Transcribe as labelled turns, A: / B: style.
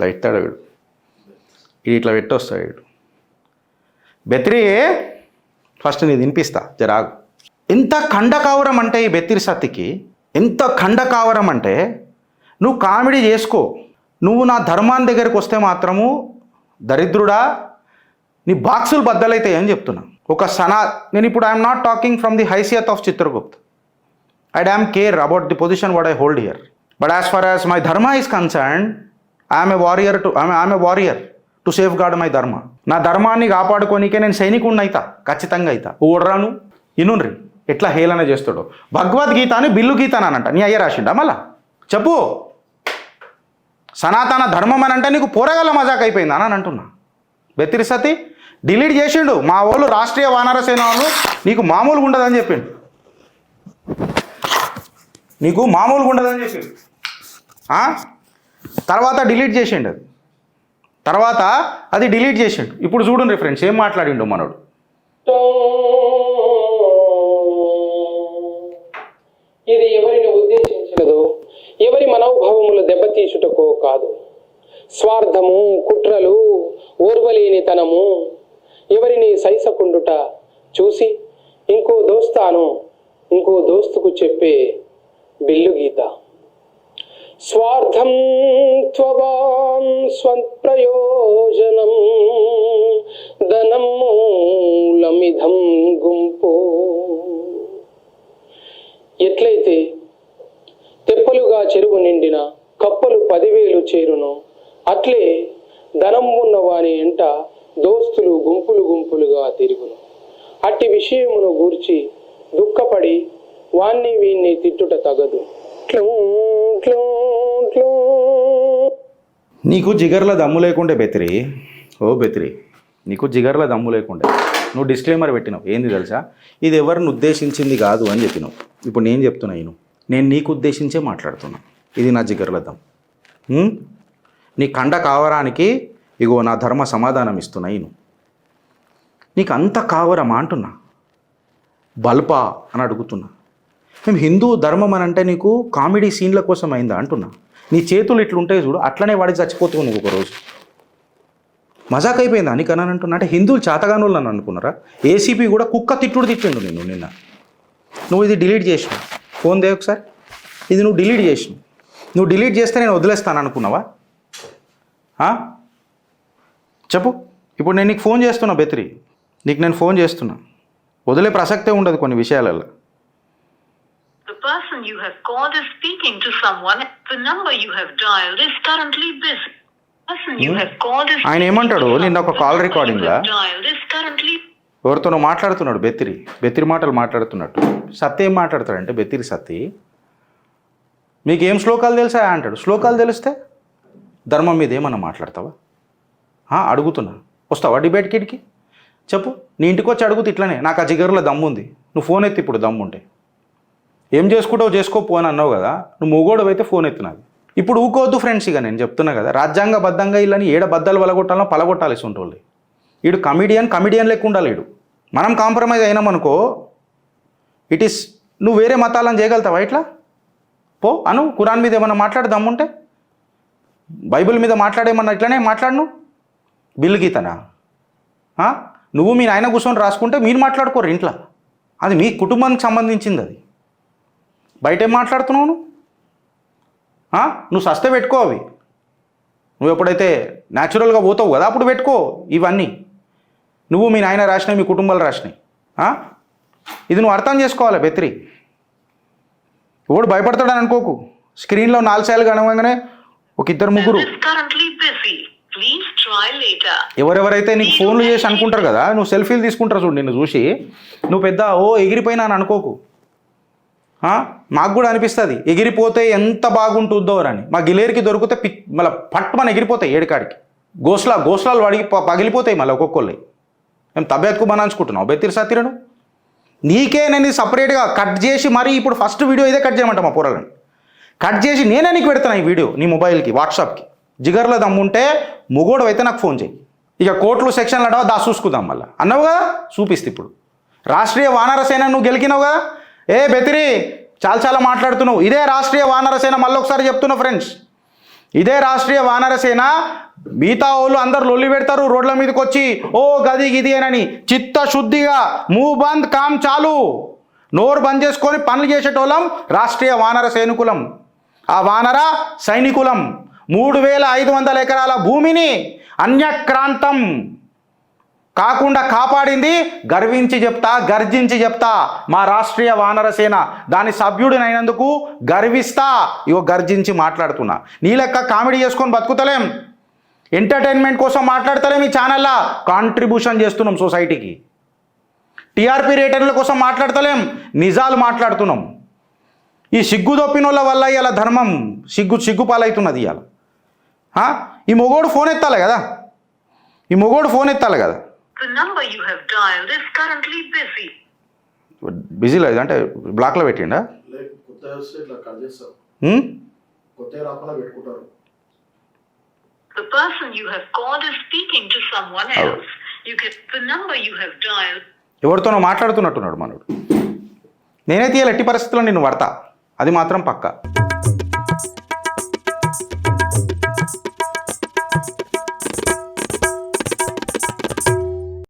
A: ఇట్లా ఎత్తాడు వీడు, ఇది ఇట్లా పెట్టొస్తాడు వీడు. బెత్రి ఫస్ట్ నీ తినిపిస్తా జరాగు. ఎంత ఖండకావరం అంటే ఈ బెత్తిరి సత్తికి, ఎంత ఖండకావరం అంటే, నువ్వు కామెడీ చేసుకో, నువ్వు నా ధర్మాన్ని దగ్గరికి వస్తే మాత్రము దరిద్రుడా నీ బాక్సులు బద్దలైతాయి అని చెప్తున్నా. ఒక నేను ఇప్పుడు I'm not talking from the హైసియత్ of Chitragupt. I damn care about the position what I hold here, but as far as my dharma is concern, I'm a warrior to safeguard my dharma. నా ధర్మాన్ని కాపాడుకోనికే నేను సైనికుడిని అవుతా, ఖచ్చితంగా అవుతా. ఓడరాను ఇనుండ్రి ఎట్లా హేళన చేస్తాడో. భగవద్గీత అని బిల్లు గీత అని అంట, నీ అయ్య రాసిండా మళ్ళా చెప్పు. సనాతన ధర్మం అని అంటే నీకు పోరగల మజాక్ అయిపోయిందా అని అంటున్నా. బెత్తిరి సత్తి డిలీట్ చేసిండు. మా వాళ్ళు రాష్ట్రీయ వానర సేన వాళ్ళు నీకు మామూలుగా ఉండదని చెప్పిండు, నీకు మామూలుగా ఉండదని చెప్పిండు. తర్వాత డిలీట్ చేసిండు అది, తర్వాత అది డిలీట్ చేసిండు. ఇప్పుడు చూడండి ఫ్రెండ్స్ ఏం మాట్లాడిండు మనోడు.
B: ఇది ఎవరిని ఉద్దేశించినదో, ఎవరి మనోభావములు దెబ్బతీసుటకో కాదు. స్వార్థము, కుట్రలు, ఓర్వలేనితనము ఎవరిని సైసకుండుట చూసి ఇంకో దోస్తుకు చెప్పే బిల్లు గీత. స్వార్థం త్వవాం స్వప్రయోజనం ధనం మూలమిధం గుంపు. ఎట్లయితే తెప్పలుగా చెరువు నిండిన కప్పలు 10,000 చేరును, అట్లే ధనం ఉన్నవాని ఎంట దోస్తులు గుంపులుగా తిరుగును. అట్టి విషయమును గూర్చి దుఃఖపడి వాణ్ణి వీణ్ణి తిట్టుట తగదు.
A: నీకు జిగర్ల దమ్ము లేకుండే బెత్రి, నీకు జిగర్ల దమ్ము లేకుండే నువ్వు డిస్క్లైమర్ పెట్టినావు. ఏంది తెలుసా, ఇది ఎవరిని ఉద్దేశించింది కాదు అని చెప్పినావు. ఇప్పుడు నేను చెప్తున్నా, నేను నీకు ఉద్దేశించే మాట్లాడుతున్నా. ఇది నా జిగర్ల దమ్ము. నీ కండ కావరానికి ఇగో నా ధర్మ సమాధానం ఇస్తున్నా. నీకు అంత కావరమా అంటున్నా, బల్పా అని అడుగుతున్నా. మేము హిందూ ధర్మం అని అంటే నీకు కామెడీ సీన్ల కోసం అయిందా అంటున్నా. నీ చేతులు ఇట్లుంటాయి చూడు, అట్లనే వాడికి చచ్చిపోతావు నువ్వు ఒకరోజు. మజాక్ అయిపోయిందా నీకు అని అంటున్నా. అంటే హిందువులు చేతగాను అని అనుకున్నారా? ఏసీపీ కూడా కుక్క తిట్టిండు నిన్న. నువ్వు ఇది డిలీట్ చేసినావు. ఫోన్ దే ఒకసారి. ఇది నువ్వు డిలీట్ చేసినావు. నువ్వు డిలీట్ చేస్తే నేను వదిలేస్తాను అనుకున్నావా? చెప్పు. ఇప్పుడు నేను నీకు ఫోన్ చేస్తున్నా బెత్రి, నీకు నేను ఫోన్ చేస్తున్నా. వదిలే ప్రసక్తే ఉండదు కొన్ని విషయాలలో.
C: The person you have called is speaking to someone. The number you have dialed is currently busy.
A: ఆయన ఏమంటాడు నిన్న ఒక కాల్ రికార్డింగ్లా, ఎవరితోనో మాట్లాడుతున్నాడు బెత్తిరి మాటలు మాట్లాడుతున్నట్టు. సత్య ఏం మాట్లాడతాడంటే, బెత్తిరి సత్తి మీకేం శ్లోకాలు తెలుసా అంటాడు. శ్లోకాలు తెలిస్తే ధర్మం మీద ఏమన్నా మాట్లాడతావా? అడుగుతున్నా, వస్తావా డిబేట్ కిడ్కి? చెప్పు. నీ ఇంటికి వచ్చి అడుగుతూ ఇట్లనే, నాకు ఆ జిగర్లో దమ్ము ఉంది. నువ్వు ఫోన్ ఎత్తి. ఇప్పుడు దమ్ము ఉంటే ఏం చేసుకుంటావు చేసుకోపో అని అన్నావు కదా. నువ్వు మొగోడు అయితే ఫోన్ ఎత్తినది. ఇప్పుడు ఊకోవద్దు ఫ్రెండ్స్. ఇక నేను చెప్తున్నా కదా, రాజ్యాంగబద్ధంగా వీళ్ళని ఏడ బద్దలు వలగొట్టాలో పలగొట్టాలి. సొంటోళ్ళు వీడు కమిడియన్ లెక్క ఉండాలి. వీడు మనం కాంప్రమైజ్ అయినామనుకో, ఇట్ ఈస్ నువ్వు వేరే మతాలను చేయగలుగుతావా? ఇట్లా పో అను. ఖురాన్ మీద ఏమన్నా మాట్లాడదాముంటే, బైబిల్ మీద మాట్లాడేమన్నా ఇట్లనే మాట్లాడను. బిల్లు గీతనా? నువ్వు మీ నాయన కూర్చొని రాసుకుంటే మీరు మాట్లాడుకోరు ఇంట్లో. అది మీ కుటుంబానికి సంబంధించింది. అది బయట ఏం మాట్లాడుతున్నావు నువ్వు సస్తే పెట్టుకో. అవి నువ్వు ఎప్పుడైతే న్యాచురల్గా పోతావు కదా అప్పుడు పెట్టుకో. ఇవన్నీ నువ్వు మీ నాయన రాసినాయి, మీ కుటుంబాలు రాసినాయి. ఇది నువ్వు అర్థం చేసుకోవాలి బెత్రి. ఎవడు భయపడతాడని అనుకోకు. స్క్రీన్లో 4 సార్లు కనవంగానే ఒక 2-3 ఎవరెవరైతే నీకు ఫోన్లు చేసి అనుకుంటారు కదా, నువ్వు సెల్ఫీలు తీసుకుంటారు చూడు నిన్ను చూసి, నువ్వు పెద్ద ఎగిరిపోయినా అని అనుకోకు. మాకు కూడా అనిపిస్తుంది ఎగిరిపోతే ఎంత బాగుంటుందో అని. మా గిలేరికి దొరికితే మళ్ళీ పట్టుమని ఎగిరిపోతాయి ఏడికాడికి. గోస్లాలు వాడికి పగిలిపోతాయి మళ్ళీ ఒక్కొక్కళ్ళు. మేము తబియత్కు బనాంచుకుంటున్నావు బెత్తిరి సత్తిరను. నీకే నేను సపరేట్గా కట్ చేసి మరీ ఇప్పుడు ఫస్ట్ వీడియో ఇదే కట్ చేయమంటా. మా పూరలను కట్ చేసి నేనే నీకు పెడతాను ఈ వీడియో నీ మొబైల్కి, వాట్సాప్కి. జిగర్లో దమ్ముంటే మొగోడు అయితే నాకు ఫోన్ చేయి. ఇక కోర్టులు సెక్షన్లు అంటావా, దా చూసుకుందాం మళ్ళీ అన్నావు కదా, చూపిస్తే. ఇప్పుడు రాష్ట్రీయ వానర సేన నువ్వు గెలికినావు కదా. బెత్తిరి చాలా మాట్లాడుతున్నావు. ఇదే రాష్ట్రీయ వానర సేన. మళ్ళీ ఒకసారి చెప్తున్నా ఫ్రెండ్స్, ఇదే రాష్ట్రీయ వానర సేన మిగతా వాళ్ళు అందరు లొల్లి పెడతారు రోడ్ల మీదకి వచ్చి ఓ గది గిది అని చిత్తశుద్ధిగా మూవ్ బంద్ కామ్ చాలు నోరు బంద్ చేసుకొని పనులు చేసేటోళ్ళం రాష్ట్రీయ వానర సైనికులం. ఆ వానర సైనికులం 3500 ఎకరాల భూమిని అన్యక్రాంతం కాకుండా కాపాడింది గర్వించి చెప్తా, గర్జించి చెప్తా మా రాష్ట్రీయ వానర సేన. దాని సభ్యుడినైనందుకు గర్విస్తా, ఇగో గర్జించి మాట్లాడుతున్నా. నీ లెక్క కామెడీ చేసుకొని బతుకుతలేం, ఎంటర్టైన్మెంట్ కోసం మాట్లాడతలేం. ఈ ఛానల్లో కాంట్రిబ్యూషన్ చేస్తున్నాం సొసైటీకి. టీఆర్పీ రేటర్ల కోసం మాట్లాడతలేం, నిజాలు మాట్లాడుతున్నాం. ఈ సిగ్గు దొప్పినోళ్ళ వల్ల ఇలా ధర్మం సిగ్గుపాలవుతున్నది ఇవాళ. ఈ మొగోడు ఫోన్ ఎత్తాలి కదా, ఈ మొగోడు ఫోన్ ఎత్తాలి కదా.
C: The number you have dialed is currently busy.
A: Busy లేదు అంటే బ్లాక్లో పెట్టిండా?
C: The person you have called is speaking to someone else. You get the number you have dialed.
A: ఎవరితోనో మాట్లాడుతున్నట్టున్నాడు మనోడు. నేనే తీయాలి ఎట్టి పరిస్థితుల్లో నిన్ను పడతా, అది మాత్రం పక్కా.